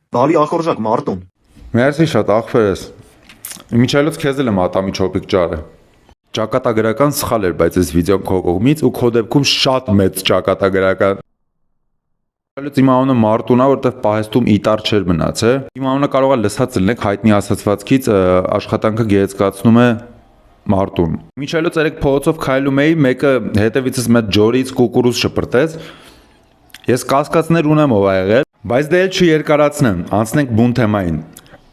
Բալի ախորժակ Մարտուն։ Մերսի շատ ախպերս։ Միջայլոց քեզ էլ եմ ատամի չոպիկ ճարը։ Ճակատագրական սխալ էր, բայց այս վիդեոն քո կողմից ու քո դեպքում շատ մեծ ճակատագրական։ Միջայլոց իմ անունը Մարտուն է, որտեղ պահեստում իտար չէր մնաց, Իմ անունը կարող է լսած լինեք հայտնի ասացվածքից աշխատանքը գեղեցկացնում է Մարտուն։ Միջայլոց երեք փողոցով քայլում էի, մեկը հետևիցս մեծ ջորից կուկուրուզ շպրտեց։ Ես կասկածներ ունեմ ով ա եղել, բայց դե էլ չերկարացնեմ, անցնենք բուն թեմային։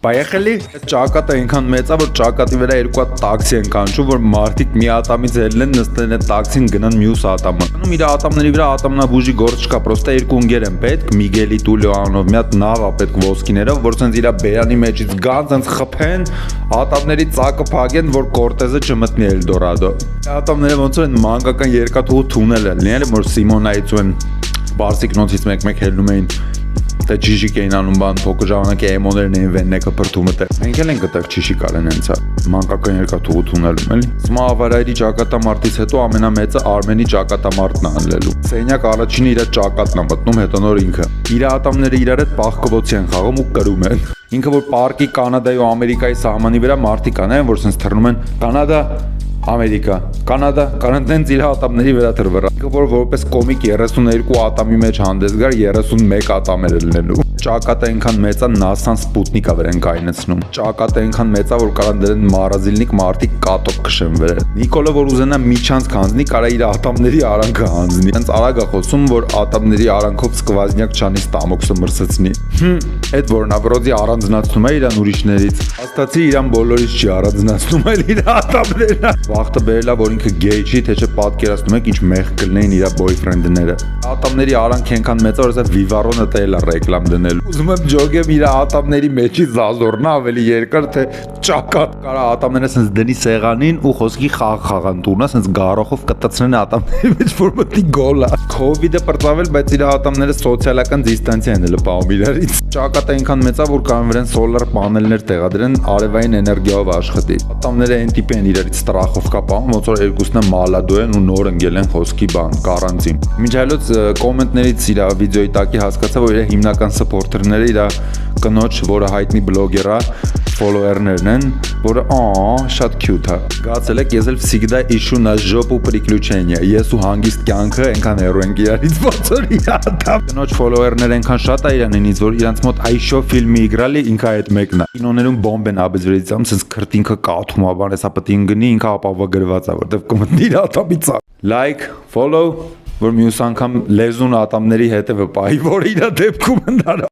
Պայեխելի, ճակատը այնքան մեծ է, որ ճակատի վրա երկու հատ տաքսի են կանչում, որ մարդիկ մի ատամից ելն են, նստեն այդ տաքսին գնան մյուս ատամը։ Անում իր ատամների վրա ատամնաբուժի գործ չկա, պրոստը երկու ընկեր են պետք, Միգելի Տուլիո անով, մի հատ նավ է պետք ոսկիներով, որ ցենց իր բերանի մեջից գան, ցենց խփեն, ատամների ծակը փակեն, որ կորտեզը չմտնի Էլդորադո։ Ատամները ոնց որ են մանկական երկաթուղու թունել են, լինել որ Սիմոնայից ու են Բարսիկնոցից մեկ-մեկ հելնում էին Դե ճիշիկ էին անում բան, փոքր ժամանակի էմոներն էին վեննեկը պրտումը տեղ։ Մենք էլ ենք գտեղ ճիշիկ արեն հենց է, մանկական երկաթուղու թունելում էլի։ Սմա ավարայրի ճակատամարտից հետո ամենամեծը Արմենի ճակատամարտն է անլելու։ Սենյակ առաջինը իր ճակատն է մտնում, հետո նոր ինքը։ Իր ատամները իրար հետ պահկովոցի են խաղում ու կրում են։ Ինքը որ պարկի Կանադայի ու Ամերիկայի սահմանի վրա մարդիկ անեն, որ sense թռնում են Կանադա Ամերիկա, Կանադա, կանանտենց իր ատամների վրա թրվրա։ Ինքը որ որպես կոմիկ 32 ատամի մեջ հանդես գար 31 ատամ էր լինելու։ Ճակատը այնքան մեծ է, NASA-ն Սպուտնիկա վրան կայնեցնում։ Ճակատը այնքան մեծ է, որ կարան դրեն մարազիլնիկ մարդիկ կատոկ քշեն վրա։ Նիկոլը որ ուզենա միջանց կանձնի, կարա իր ատամների արանքը հանձնի։ Հենց արագ է խոսում, որ ատամների արանքով սկվազնյակ չանի ստամոքսը մրսեցնի։ Այդ որն ավրոդի առանձնացնում է իրան ուրիշներից։ Հաստատի իրան բոլորից չի առանձնացնում էլ իր ատամները։ Վախտը բերելա, որ ինքը գեյ չի, թե չէ պատկերացնում եք ինչ մեղ կլինեին իր բոյֆրենդները։ Ատամների արանք այնքան մեծ է, որ ասա Vivaron-ը տել է ռեկլամ դնել։ Ուզում եմ ջոգեմ իր ատամների մեջի զազորնա ավելի երկար, թե ճակատ կարա ատամները sense դնի սեղանին ու խոսքի խաղան տունա, sense գարոխով կտցնեն ատամների մեջ, որ մտնի գոլա։ Քովիդը պրծավել, բայց իր ատամները սոցիալական դիստանցիա են լպահում իրարից։ Ճակատը այնքան մեծ է, որ կարող վրան սոլար պանելներ տեղադրեն, արևային էներգիայով աշխատի։ Ատամները այն տիպի են իրարից ստրախով կապահում, ոնց որ երկուսն է մալադո են ու նոր ընկել են խոսքի բան, կարանտին։ Միջայլոց կոմենտներից իր վիդեոյի տակի հասկացա, որ իր հիմնական սփորթերները իր կնոջ, որը հայտնի բլոգեր է, ֆոլոուերներն են, որը շատ cute է։ Գացել եք, ես էլ всегда ищу на жопу приключения։ Ես ու հանգիստ կյանքը այնքան հեռու ենք իրարից, ոնց որ իր ատամ։ Կնոջ ֆոլոուերները այնքան շատ է իրանից, որ իրանց մոտ այշո ֆիլմի իգրալի ինքը այդ մեկն է։ Կինոներում բոմբ են աբեզվերիցամ, sense քրտինքը կաթում է, բան էսա պետք է գնի, ինքը ապավագրված է, որտեվ կմտնի իր ատամից։ Like, follow, որ մյուս անգամ լեզուն ատամների հետևը պահի, որ իր դեպքում ընդհանրապես